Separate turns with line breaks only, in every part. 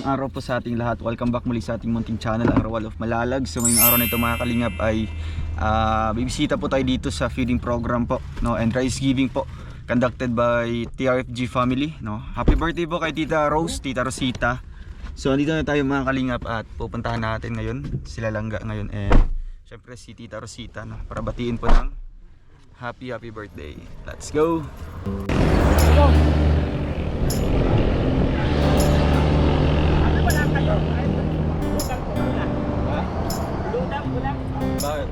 araw po sa ating lahat. Welcome back muli sa ating munting channel, ang Rawal of Malalag. So ngayong araw na ito mga kalingap ay bibisita po tayo dito sa feeding program po, no, and rice giving po conducted by TRFG family, no. Happy birthday po kay Tita Rose, Tita Rosita. So andito na tayo mga kalingap at pupuntahan natin ngayon sila Langga ngayon, and syempre si Tita Rosita, no, para batiin po ng happy birthday. Let's go. Bakit?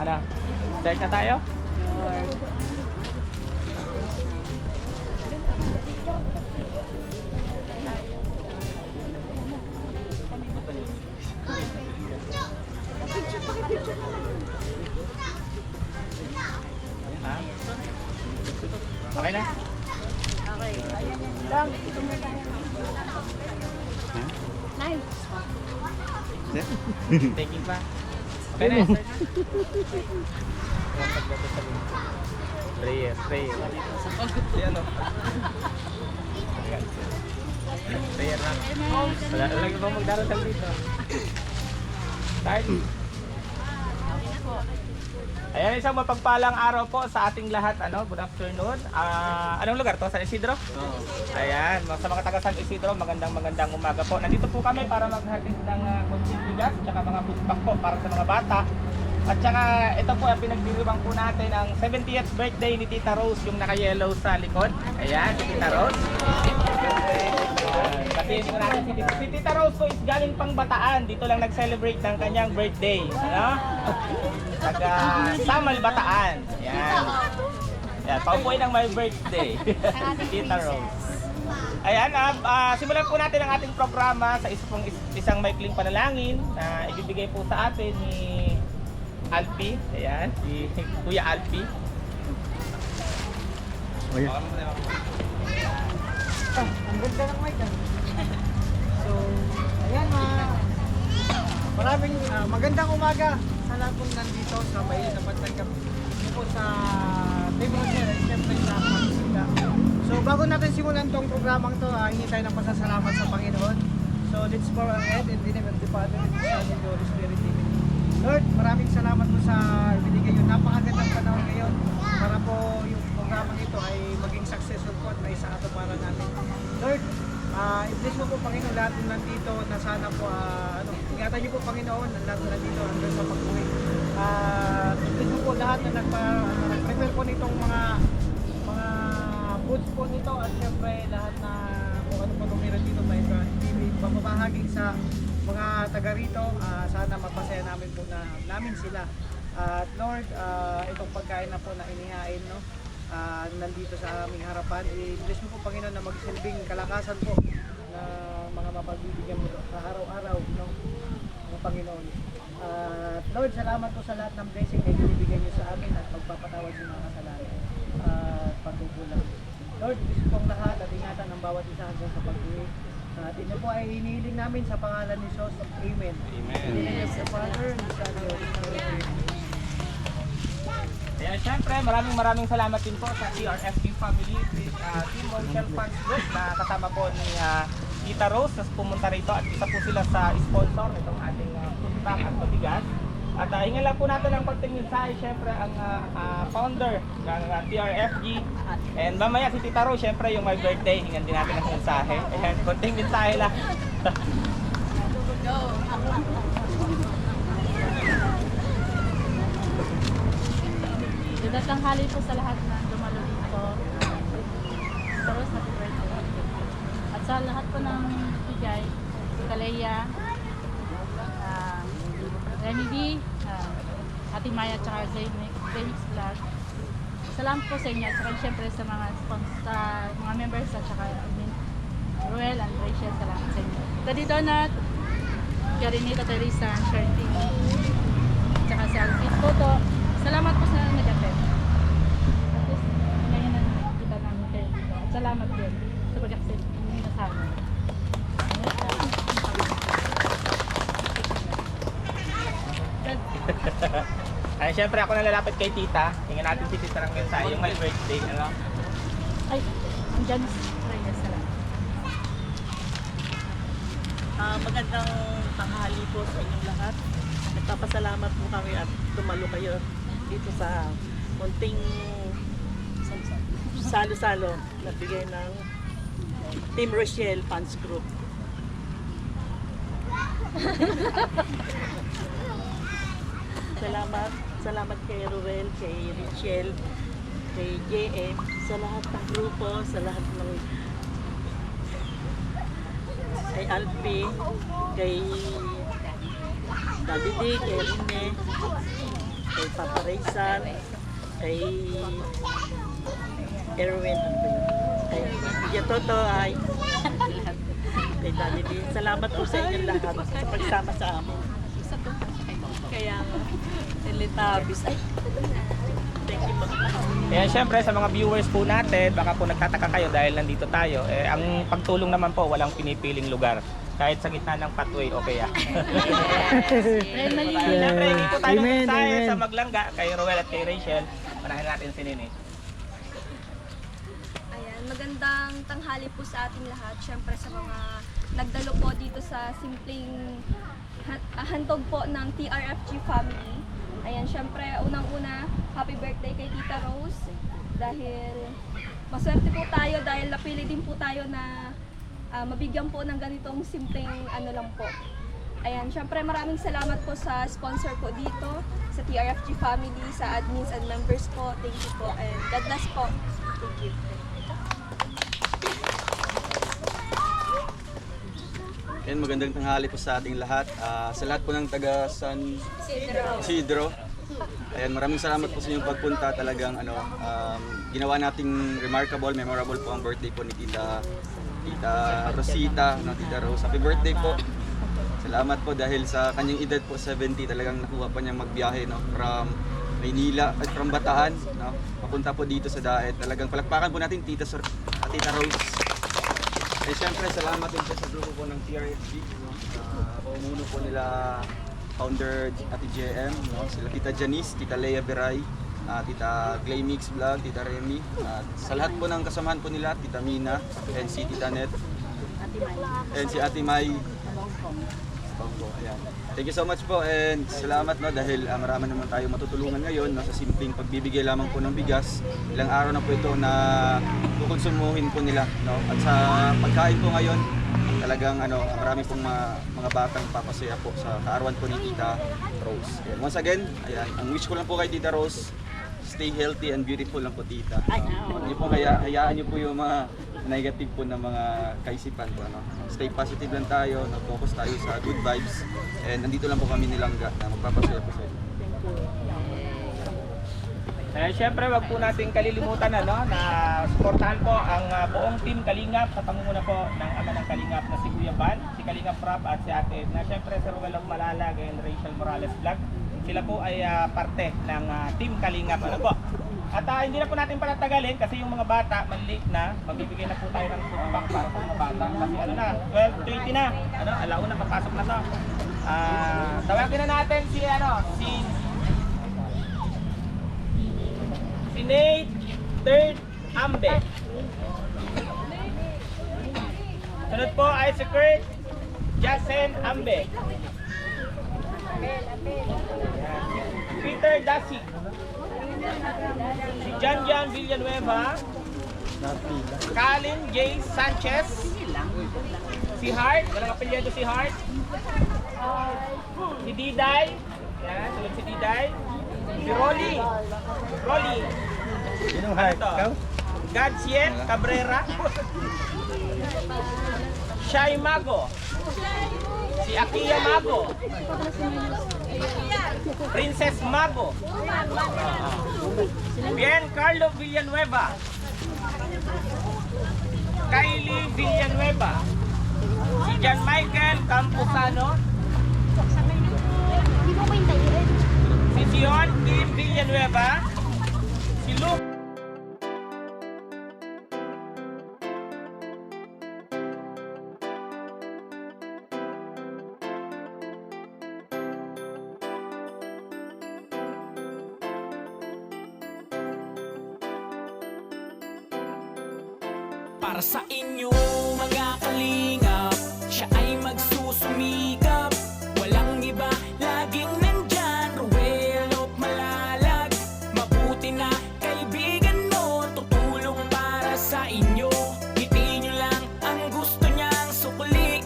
Ano? Start na tayo? Ha? Okay na?
Okay, ayan yan lang. Nice.
Taking pa? Okay na? Prayer. Ano? Prayer lang. Wala lang ibang magdarasal dito. Start. Ayan, isang mapagpalang araw po sa ating lahat. Good afternoon. Anong lugar to? San Isidro? Ayan, sa mga taga San Isidro, magandang umaga po. Nandito po kami para maghatid ng konting bigas at saka mga food pack po para sa mga bata. At saka ito po ang pinagdiriwang po natin ang 70th birthday ni Tita Rose, yung naka-yellow sa likod. Ayan, si Tita Rose. Kasi natin si Tita Rose po is galing pang Bataan. Dito lang nag-celebrate ng kanyang birthday. Taga Samal, Bataan. Ayan. Ayan, paupuin ng my birthday. Tita Rose. Ayan, simulan po natin ang ating programa sa isang maikling panalangin na ibibigay po sa atin ni Alpi. Ayan, si Kuya Alpi.
Ang ganda ng mic. So, ayan, maraming magandang umaga sa lahat pong nandito sa bayan na pagtanggap po sa Team Roger, siyempre sa pagsisita. So, bago natin simulan tong programang to, hingi tayo ng pasasalamat sa Panginoon. So, let's go ahead in the name of the Father, and the Son, and the Holy Spirit. Amen. Lord, maraming salamat po sa ibinigay nyo. Napakagandang panahon ngayon para po yung programang ito ay maging successful po at may sa para namin. Lord, i-bless mo po Panginoon lahat ng nandito na sana po, ingatan niyo po Panginoon ang lahat ng nandito hanggang sa pag-uwi. I-bless mo po lahat na nag-prepare po nitong mga foods po nito, at syempre lahat na kung ano po tumira dito may pamamahagi sa mga taga rito. Sana mapasaya namin sila. At Lord, itong pagkain na po na inihain, no, nandito sa aming harapan, i-bless mo po Panginoon na magsilbing kalakasan po na mga mapagbibigyan mo sa araw-araw, no, ng Panginoon. Lord, salamat po sa lahat ng blessing na ibibigay niyo sa amin at pagpapatawad ng mga kasalanan at pagkukulang. Lord, gusto pong lahat at ingatan ng bawat isa hanggang sa pag-uwi. At ito po ay hinihiling namin sa pangalan ni Jesus. Amen.
Amen.
In the name of the Father, and the Son, and the Holy Spirit.
Ayan, syempre, maraming salamat din po sa TRFG family, Team Monchel Fans Group na kasama po ni Tita Rose na pumunta rito, at isa po sila sa sponsor nitong ating food pack at pabigas. At hingan lang po natin ang konting mensahe, syempre ang founder ng TRFG. And mamaya si Tita Rose, syempre yung my birthday, hingan din natin ang mensahe. Ayan, konting mensahe lang.
Magandang tanghali po sa lahat na dumalo dito. Taros, happy birthday. At sa lahat po ng bigay, si Kalea, Renny D, Ate Maya, at saka Zemix Vlog. Salamat po sa inyo at saka siyempre sa mga mga members at saka Ruel and Rachel, salamat sa inyo. Daddy Donut, Karinita Teresa, Sherty, at saka sa Alfie Photo. Salamat po sa nag-attend. At least, ngayon na nakikita namin kayo dito. At salamat din sa pag-accept ninyo sa amin.
Ay, syempre ako nalalapit kay tita. Tingnan natin si tita ng mensahe yung my birthday, ano?
Ay, andyan si Reyes, salamat.
Magandang tanghali po sa inyong lahat. Nagpapasalamat po kami at tumalo kayo dito sa munting salo-salo na bigay ng Team Rochelle Fans Group. Salamat kay Ruel, kay Rachel, kay JM, sa lahat ng grupo, sa lahat ng kay Alfie, kay Daddy D, kay Rene, kay Papa Raysan, kay Erwin, kay Kuya Toto, ay kay Daddy D. Salamat po sa inyong lahat sa pagsama sa amin. Kaya Teletabis. Thank you po.
Kaya syempre sa mga viewers po natin, baka po nagtataka kayo dahil nandito tayo. Ang pagtulong naman po, walang pinipiling lugar. Kahit sa gitna ng pathway, okay ah. Siyempre, hindi po tayo
Amen,
mensahe
amen.
sa Maglangga, kay Roel at kay Rachel. Manahin natin si Nini.
Ayan, magandang tanghali po sa ating lahat. Siyempre sa mga nagdalo po dito sa simpleng handog po ng TRFG family. Ayan, siyempre unang-una, happy birthday kay Tita Rose. Dahil maswerte po tayo dahil napili din po tayo na mabigyan po ng ganitong simpleng ano lang po. Ayan, siyempre maraming salamat po sa sponsor po dito, sa TRFG family, sa admins and members po. Thank you po and God bless po. Thank you.
And magandang tanghali po sa ating lahat. Sa lahat po ng taga San Isidro. Ayan, maraming salamat po sa inyong pagpunta. Talagang ginawa nating remarkable, memorable po ang birthday po ni Tita Rosita, Tita Rose. Happy birthday po. Salamat po dahil sa kanyang edad po 70, talagang nakuha pa niyang magbiyahe from Maynila at from Bataan, papunta po dito sa Daet. Talagang palakpakan po natin Tita Rose. Eh syempre salamat din po sa grupo po ng TRFG, pamumuno po nila founder Ate JM, sila Tita Janice, Tita Lea Beray, Tita Glaymix Vlog, Tita Remy, sa lahat po ng kasamahan po nila, Tita Mina, and si Tita Net, and si Ate Mai. Ayan. Thank you so much po and salamat dahil marami naman tayo matutulungan ngayon sa simpleng pagbibigay lamang po ng bigas. Ilang araw na po ito na kukonsumuhin po nila, at sa pagkain po ngayon talagang marami pong mga batang papasaya po sa kaarawan po ni Tita Rose. And once again, ayan, ang wish ko lang po kay Tita Rose, stay healthy and beautiful lang po Tita. Hindi po hayaan niyo po yung mga negative po na mga kaisipan po. Stay positive lang tayo, focus tayo sa good vibes. And nandito lang po kami nilangga na magpapasaya po sa inyo.
Siyempre, wag po nating kalilimutan na suportahan po ang buong team Kalingap sa pangunguna po ng ama ng Kalingap na si Kuya Ban, si Kalingap Prab at si Ate na siyempre si Ruel of Malalag and Rachel Morales Vlog. Sila po ay parte ng team Kalingap. Po? At hindi na po natin palatagalin kasi yung mga bata maliliit na, magbibigay na po tayo ng food pack para sa mga bata. Kasi 12:30 na, alauna papasok na to. Tawagin na natin si Nate Third Ambe. Sunod po ay si Kurt Jasen Ambe. Peter Dasig. Si Janjan Villanueva, Kalin J. Sanchez, si Hart, walang apelyido si Hart, si Diday, yan, sunod si Diday, Si Rolly. Rolly.
Sinong
Ito. Gadsien Cabrera. Shai Mago. Si Akia Mago. Princess Mago. Bien Carlo Villanueva. Kylie Villanueva. Si John Michael Camposano. Si Sion Kim Villanueva. Si Luke.
Para sa inyo mga kalingap, siya ay magsusumikap. Walang iba, laging nandyan, Ruel of Malalag. Mabuti na kaibigan mo, tutulong para sa inyo. Ngiti nyo lang ang gusto niyang sukli,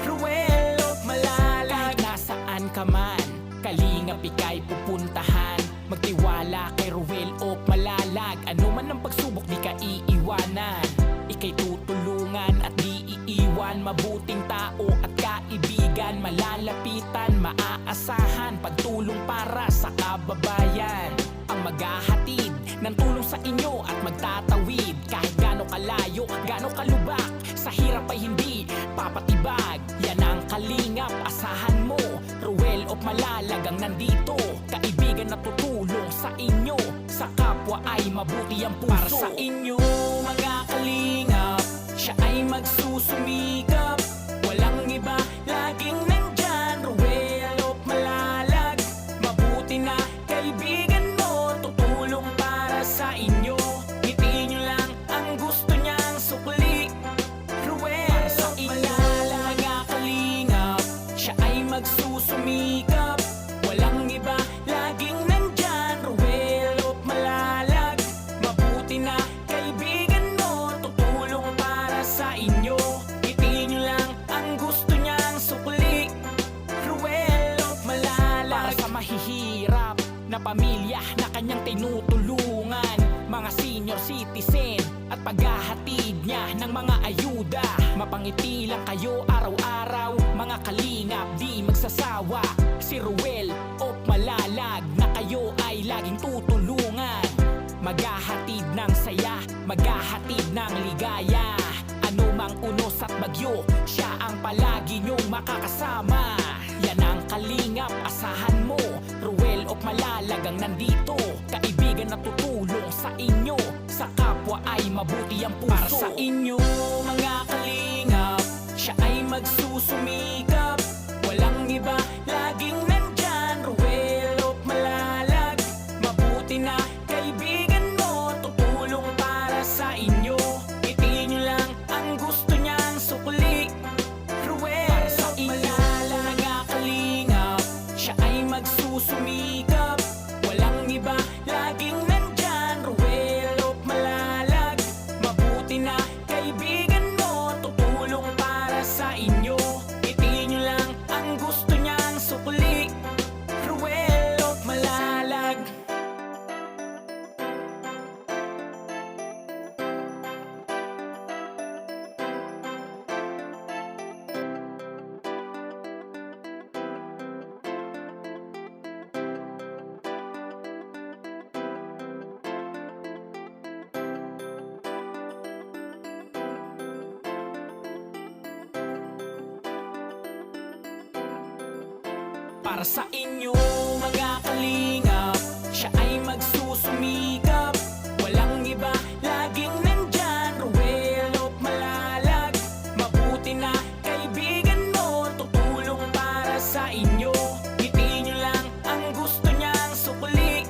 Ruel of Malalag. Kahit nasaan ka man, kalingap ika'y pupuntahan. Magtiwala kay Ruel of Malalag. Ano man ang pagsubok, di ka iiwanan. Ika'y tutulungan at di iiwan. Mabuting tao at kaibigan, malalapitan, maaasahan. Pagtulong para sa kababayan, ang maghahatid ng tulong sa inyo at magtatawid. Kahit gaano kalayo, gaano kalubak, sa hirap ay hindi papatibag. Yan ang kalingap, asahan mo. Ruel of Malalag ang nandito, kaibigan na tutulong sa inyo. Sa kapwa ay mabuti ang puso. Para sa inyo mga kalingap, siya ay magsusumikap. Walang iba, laging nandyan, Ruel of Malalag. Mabuti na kaibigan mo, tutulong para sa inyo. Ngiti nyo lang ang gusto niyang sukli, Ruel of Malalag. Mga kalingap, siya ay magsusumikap. Walang iba, laging nandyan, Ruel of Malalag. Mabuti na kaibigan mo, tutulong para sa inyo. Ngiti nyo lang ang gusto niyang sukli, Ruel of Malalag. Para sa mahihirap na pamilya na kanyang tinutulungan, mga senior citizen at paghahatid niya ng mga ayuda. Mapangiti lang kayo araw-araw, mga kalingap di magsasawa. Si Ruel of Malalag na kayo ay laging tutulungan. Maghahatid ng saya, maghahatid ng ligaya. Ano mang unos at bagyo, siya ang palagi niyong makakasama. Yan ang kalingap, asahan mo. Ruel of Malalag ang nandito, kaibigan na tutulong sa inyo. Sa kapwa ay mabuti ang puso. Para sa inyo mga kalingap, siya ay magsusumikap. Walang iba, laging nandyan, Ruel of Malalag. Mabuti na kaibigan mo, tutulong para sa inyo. Ngiti nyo lang ang gusto niyang sukli, Ruel of Malalag. Mga kalingap, siya ay magsusumikap. Walang iba, laging nandyan, Ruel of Malalag. Mabuti na kaibigan mo, tutulong para sa inyo. Ngiti nyo lang ang gusto niyang sukli, Ruel of Malalag. Para sa inyo mga kalingap, siya ay magsusumikap. Walang iba, laging nandyan, Ruel of Malalag. Mabuti na kaibigan mo, tutulong para sa inyo. Ngiti nyo lang ang gusto niyang sukli,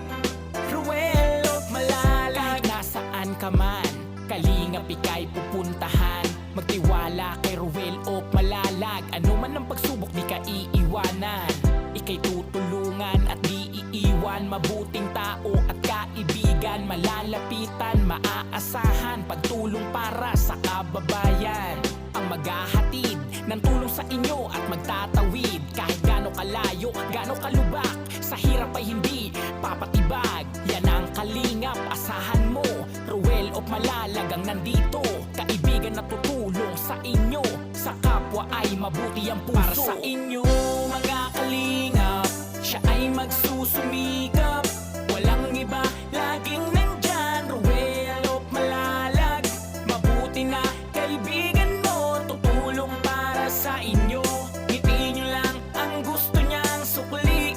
Ruel of Malalag. Kahit nasaan ka man, kalingap ika'y pupuntahan. Magtiwala kay Ruel of Malalag. Ano man ang pagsubok, di ka iiwanan. Ika'y tutulungan at di iiwan. Mabuting tao at kaibigan, malalapitan, maaasahan. Pagtulong para sa kababayan, ang maghahatid ng tulong sa inyo at magtatawid. Kahit gaano kalayo, gaano kalubak, sa hirap ay hindi papatibag. Yan ang Kalingap, asahan mo. Ruel of Malalag ang nandito, kaibigan na tutulong sa inyo. Sa kapwa ay mabuti ang puso. Para sa inyo mga Kalingap, siya ay magsusumikap. Walang iba, laging nandyan. Ruel of Malalag, mabuti na kaibigan mo, tutulong para sa inyo. Ngiti nyo lang ang gusto niyang sukli.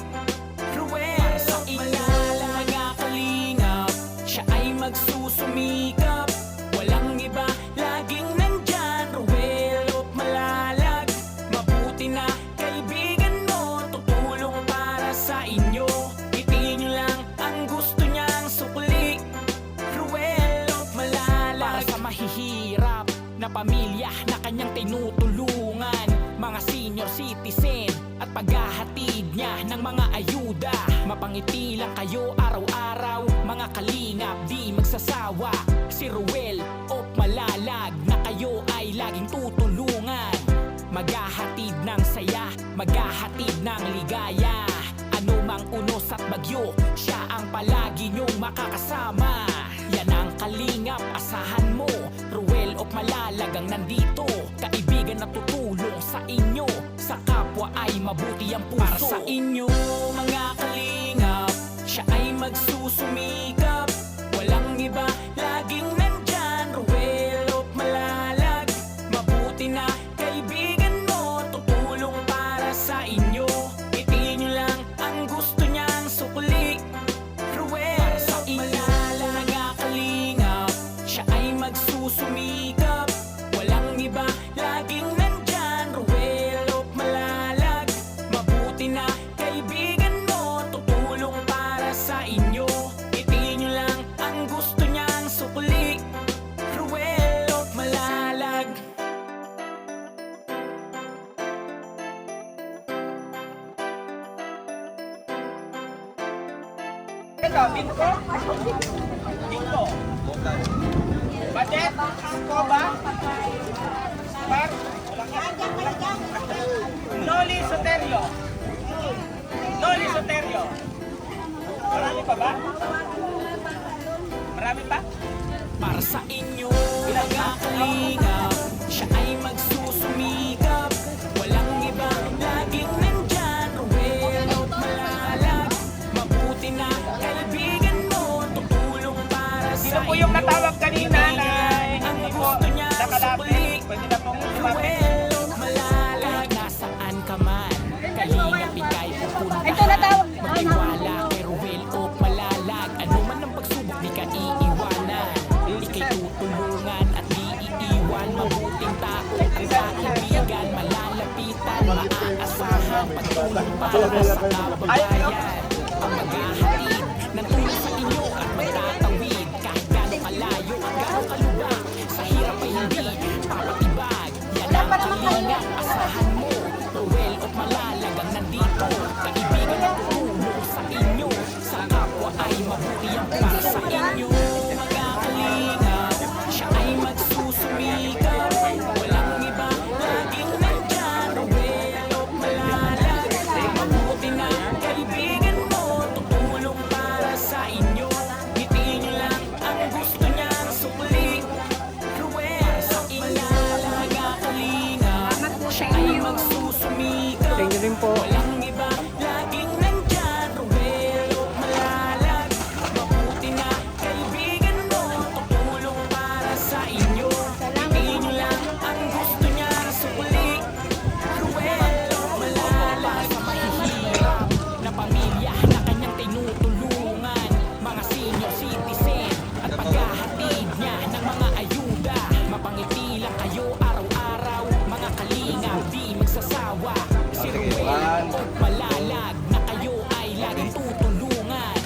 Ruel sa inyo mga Kalingap, siya ay magsusumikap. Walang iba, laging nandyan. Ruel of Malalag, mabuti na kaibigan mo, tutulong para sa inyo. Ngiti nyo lang ang gusto niyang sukli. Ruel of Malalag, para sa mahihirap na pamilya na kanyang tinutulungan, mga senior citizen at paghahatid niya ng mga ayuda. Mapangiti lang kayo araw-araw, mga Kalingap di magsasawa. Si Ruel of Malalag na kayo ay laging tutulungan. Maghahatid ng saya, maghahatid ng ligaya. Ano mang unos at bagyo, siya ang palagi niyong makakasama. Yan ang Kalingap, asahan mo. Ruel of Malalag ang nandito, kaibigan na tutulong sa inyo. Sa kapwa ay mabuti ang puso. Para sa inyo mga Kalingap, siya ay magsusumikap. Walang iba, laging nandyan. Ruel of Malalag, mabuti na kaibigan mo, tutulong para sa inyo. Ngiti nyo lang ang gusto niyang sukli. Ruel sa inyo mga Kalingap, siya ay magsusumikap. Walang iba, laging nandyan. Ruel of Malalag, mabuti na kaibigan mo, tutulong para sa inyo. Ngiti nyo lang ang gusto niyang sukli. Ruel of Malalag.
Ito, bingo? Bingo. Budget? Koba? Spar? Noli Soterio. Noli Soterio. Marami pa ba? Marami pa?
Para sa inyo mga Kalingap, siya ay magsusumikap. Walang iba, laging nandyan. Ruel of Malalag, mabuti na kaibigan mo, tutulong para
Sino
sa
po yung
inyo.
natawag kanina na
Ang
hindi po
gusto niya
nakalapit? Pwede na pong lumapit.
Ruel of Malalag, nasaan ka man, Kalingap ika'y pupuntahan.
Ito natawag.
Magtiwala kay Ruel of Malalag, ano man ang pagsubok di ka iiwanan. Ika'y tutulungan at di iiwan. Mabuting tao ang kaibigan, malalapitan, maaasahan, pagtulong para sa kababayan. Ang maghahatid ng tulong sa inyo at magtatawid kahit gano'ng kalayo at gano'ng kalubak. Sa hirap ay hindi papatibag. Yan ang Kalingap, asahan mo. Ruel of Malalag ang nandito, kaibigan na tutulong sa inyo. Sa kapwa ay mabuti ang para sa inyo mga Kalingap, siya ay magsusumikap. Walang iba, laging nandyan. Ruel of Malalag, mabuti na kaibigan mo, tutulong para sa inyo. Ngiti nyo lang ang gusto niyang sukli. Ruel sa inyo mga Kalingap, siya ay magsusumikap.
Thank you rin po.
Walang iba, laging nandyan. Ruel of Malalag, mabuti na kaibigan mo, tutulong para sa inyo. Ngiti nyo lang ang gusto niyang sukli. Ruel of Malalag, sa mahihirap na pamilya na kanyang tinutulungan, mga senior citizen at paghahatid niya ng mga ayuda. Mapangiti lang kayo araw-araw, mga Kalingap di magsasawa. Si Ruel of Malalag na kayo ay laging tutulungan.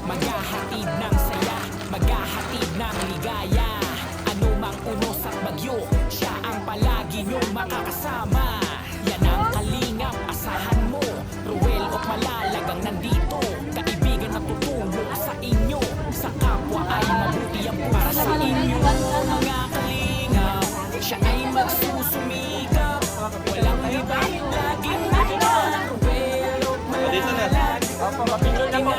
Maghahatid ng saya, maghahatid ng ligaya. Ano mang unos at bagyo, siya ang palagi niyong makakasama. Yan ang Kalingap, asahan mo. Ruel of Malalag ang nandito, kaibigan na tutulong sa inyo. Sa kapwa ay mabuti ang para sa inyo mga Kalingap, siya ay magsusumikap. Walang iba, laging nandyan. Ruel of Malalag, mabuti na